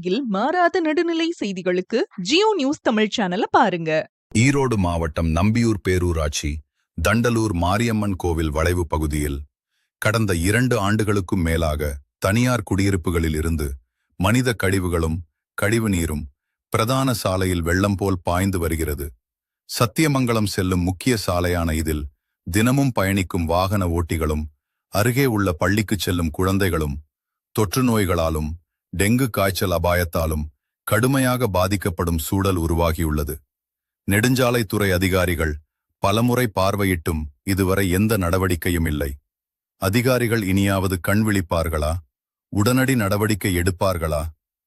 உலகில் மாறாத நடுநிலை செய்திகளுக்கு ஜியோ நியூஸ் தமிழ் சேனலை பாருங்க. ஈரோடு மாவட்டம் நம்பியூர் பேரூராட்சி தண்டலூர் மாரியம்மன் கோவில் வளைவு பகுதியில் கடந்த 2 ஆண்டுகளுக்கும் மேலாக தனியார் குடியிருப்புகளில் இருந்து மனித கழிவுகளும் கழிவுநீரும் பிரதான சாலையில் வெள்ளம் போல் பாய்ந்து வருகிறது. சத்தியமங்கலம் செல்லும் முக்கிய சாலையான இதில் தினமும் பயணிக்கும் வாகன ஓட்டிகளும் அருகே உள்ள பள்ளிக்கு செல்லும் குழந்தைகளும் தொற்று நோய்களாலும் டெங்கு காய்ச்சல் அபாயத்தாலும் கடுமையாக பாதிக்கப்படும் சூழல் உருவாகியுள்ளது. நெடுஞ்சாலைத்துறை அதிகாரிகள் பலமுறை பார்வையிட்டும் இதுவரை எந்த நடவடிக்கையும் இல்லை. அதிகாரிகள் இனியாவது கண் விழிப்பார்களா, உடனடி நடவடிக்கை எடுப்பார்களா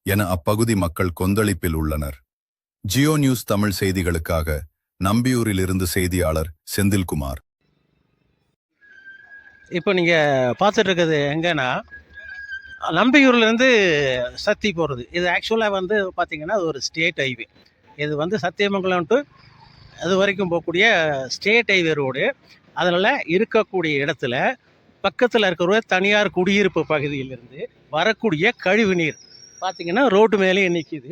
என அப்பகுதி மக்கள் கொந்தளிப்பில் உள்ளனர். ஜியோ நியூஸ் தமிழ் செய்திகளுக்காக நம்பியூரிலிருந்து செய்தியாளர் செந்தில்குமார். இப்போ நீங்கள் பார்த்துட்டு இருக்கிறது எங்கன்னா நம்பியூர்லேருந்து சத்தி போகிறது. இது ஆக்சுவலாக பார்த்திங்கன்னா அது ஒரு ஸ்டேட் ஹைவே. இது சத்தியமங்கலம் டு அது வரைக்கும் போகக்கூடிய ஸ்டேட் ஹைவே ரோடு. அதனால் இருக்கக்கூடிய இடத்துல பக்கத்தில் இருக்கிற தனியார் குடியிருப்பு பகுதியிலிருந்து வரக்கூடிய கழிவு நீர் பார்த்திங்கன்னா ரோட்டு மேலேயே நிற்கிது.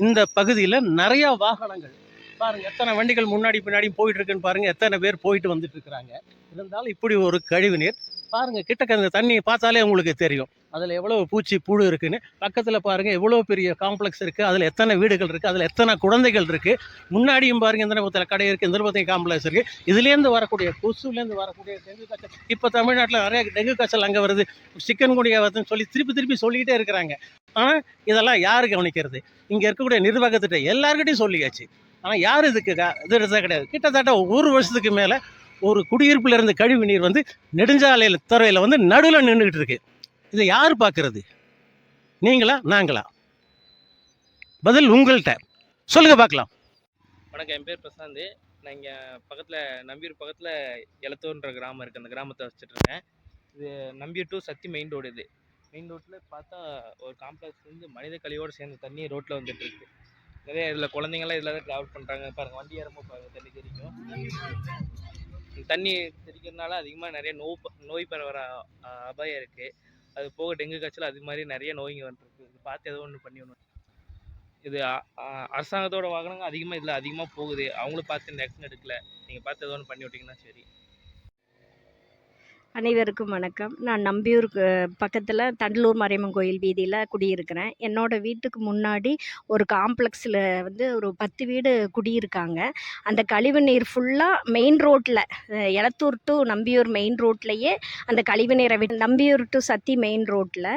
இந்த பகுதியில் நிறையா வாகனங்கள் பாருங்கள், எத்தனை வண்டிகள் முன்னாடி பின்னாடி போயிட்டுருக்குன்னு பாருங்கள், எத்தனை பேர் போயிட்டு வந்துட்டு இருக்கிறாங்க. இருந்தாலும் இப்படி ஒரு கழிவு நீர் பாருங்கள், கிட்டக்க அந்த தண்ணி பார்த்தாலே உங்களுக்கு தெரியும் அதில் எவ்வளோ பூச்சி புழு இருக்குன்னு. பக்கத்தில் பாருங்கள் எவ்வளோ பெரிய காம்ப்ளெக்ஸ் இருக்குது, அதில் எத்தனை வீடுகள் இருக்குது, அதில் எத்தனை குழந்தைகள் இருக்குது. முன்னாடியும் பாருங்கள் இந்த நேரத்தில் கடை இருக்குது, இந்த நேரத்தில் காம்ப்ளெக்ஸ் இருக்குது. இதுலேருந்து வரக்கூடிய கொசுலேருந்து வரக்கூடிய டெங்கு காய்ச்சல், இப்போ தமிழ்நாட்டில் நிறைய டெங்கு காய்ச்சல் அங்கே வருது, சிக்கன் குனியா வருதுன்னு சொல்லி திருப்பி சொல்லிக்கிட்டே இருக்கிறாங்க. ஆனால் இதெல்லாம் யார் கவனிக்கிறது? இங்கே இருக்கக்கூடிய நிர்வாகத்திட்ட எல்லாருக்கிட்டையும் சொல்லியாச்சு. ஆனால் யார் இதுக்கு இது கிடையாது. கிட்டத்தட்ட 1 வருஷத்துக்கு மேலே ஒரு குடியிருப்பில் இருந்து கழிவு நீர் நெடுஞ்சாலையில் துறையில் நடுவில் நின்றுக்கிட்டு இருக்கு. இதை யார் பார்க்கறது? நீங்களா நாங்களா? பதில் உங்கள்கிட்ட சொல்லுங்க பார்க்கலாம். வணக்கம், என் பேர் பிரசாந்த். நான் இங்கே பக்கத்தில் நம்பியூர் பக்கத்தில் எலத்தூர்ன்ற கிராமம் இருக்குது, அந்த கிராமத்தை வச்சுட்ருக்கேன். இது Nambiyur to Sathy main road. இது மெயின் ரோட்டில் பார்த்தா ஒரு காம்ப்ளெக்ஸ் மனித கழிவோடு சேர்ந்த தண்ணி ரோட்டில் வந்துட்டு இருக்கு. நிறைய இதில் குழந்தைங்களாம் இதில் தான் ட்ராவல் பண்ணுறாங்க. பாருங்கள், வண்டி ஏறமும் பாருங்கள், தண்ணி தெரிக்கும். தண்ணி தெரிக்கிறதுனால அதிகமாக நிறைய நோய் பரவற அபாயம் இருக்குது. அது போக டெங்கு காய்ச்சல் அது மாதிரி நிறைய நோய்ங்க வந்துருக்கு. இது பார்த்து ஏதோ ஒன்று பண்ணிடணும். இது அரசாங்கத்தோட வாகனங்கள் அதிகமாக போகுது. அவங்களும் பார்த்து ஆக்ஷன் எடுக்கல. நீங்கள் பார்த்து ஏதோ ஒன்று பண்ணி விட்டிங்கன்னா சரி. அனைவருக்கும் வணக்கம். நான் நம்பியூருக்கு பக்கத்தில் தண்டலூர் மாரியம்மன் கோயில் வீதியில் குடியிருக்கிறேன். என்னோடய வீட்டுக்கு முன்னாடி ஒரு காம்ப்ளெக்ஸில் ஒரு 10 வீடு குடியிருக்காங்க. அந்த கழிவு நீர் ஃபுல்லாக மெயின் ரோட்டில், எலத்தூர் டு நம்பியூர் மெயின் ரோட்லேயே அந்த கழிவு நீரை நம்பியூர் டு சத்தி மெயின் ரோட்டில்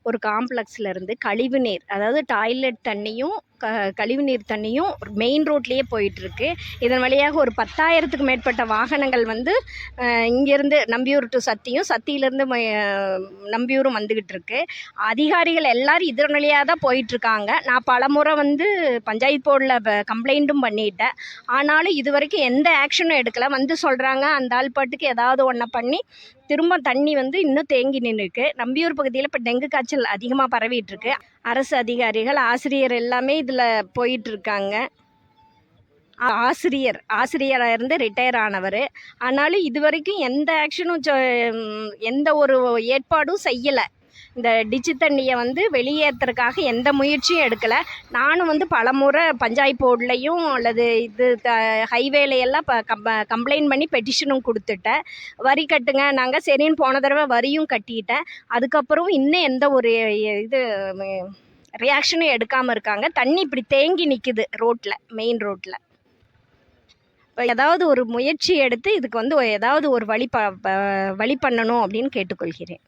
ஒரு காம்ப்ளெக்ஸில் இருந்து கழிவு நீர், அதாவது டாய்லெட் தண்ணியும் கழிவுநீர் தண்ணியும் மெயின் ரோட்லேயே போயிட்டுருக்கு. இதன் வழியாக ஒரு 10,000த்துக்கு மேற்பட்ட வாகனங்கள் இங்கேருந்து நம்பியூர் டு சத்தியும், சத்தியிலேருந்து நம்பியூரும் வந்துக்கிட்டு இருக்கு. அதிகாரிகள் எல்லோரும் இதன் வழியாக தான் போயிட்டுருக்காங்க. நான் பலமுறை பஞ்சாயத்து போர்டில் கம்ப்ளைண்ட்டும் பண்ணிட்டேன். ஆனாலும் இது வரைக்கும் எந்த ஆக்ஷனும் எடுக்கலை. சொல்கிறாங்க அந்த ஆள் பாட்டுக்கு ஏதாவது ஒன்றை பண்ணி திரும்ப தண்ணி இன்னும் தேங்கி நின்றுருக்கு. நம்பியூர் பகுதியில் இப்போ டெங்கு காய்ச்சல் அதிகமாக பரவிட்டுருக்கு. அரசு அதிகாரிகள், ஆசிரியர் எல்லாமே இதில் போயிட்டுருக்காங்க. ஆசிரியராக இருந்து ரிட்டையர் ஆனவர். ஆனாலும் இது வரைக்கும் எந்த ஆக்ஷனும் எந்த ஒரு ஏற்பாடும் செய்யலை. இந்த டிச்சு தண்ணியை வெளியேற்றுறதுக்காக எந்த முயற்சியும் எடுக்கலை. நானும் பலமுறை பஞ்சாயத்து போர்ட்லேயும் அல்லது ஹைவேலையெல்லாம் கம்ப்ளைண்ட் பண்ணி பெட்டிஷனும் கொடுத்துட்டேன். வரி கட்டுங்க நாங்கள் சரின்னு போன தடவை வரியும் கட்டிட்டேன். அதுக்கப்புறம் இன்னும் எந்த ஒரு ரியாக்ஷனும் எடுக்காமல் இருக்காங்க. தண்ணி இப்படி தேங்கி நிற்குது ரோட்டில், மெயின் ரோட்டில். இப்போ ஏதாவது ஒரு முயற்சி எடுத்து இதுக்கு ஏதாவது ஒரு வழி பண்ணணும் அப்படின்னு கேட்டுக்கொள்கிறேன்.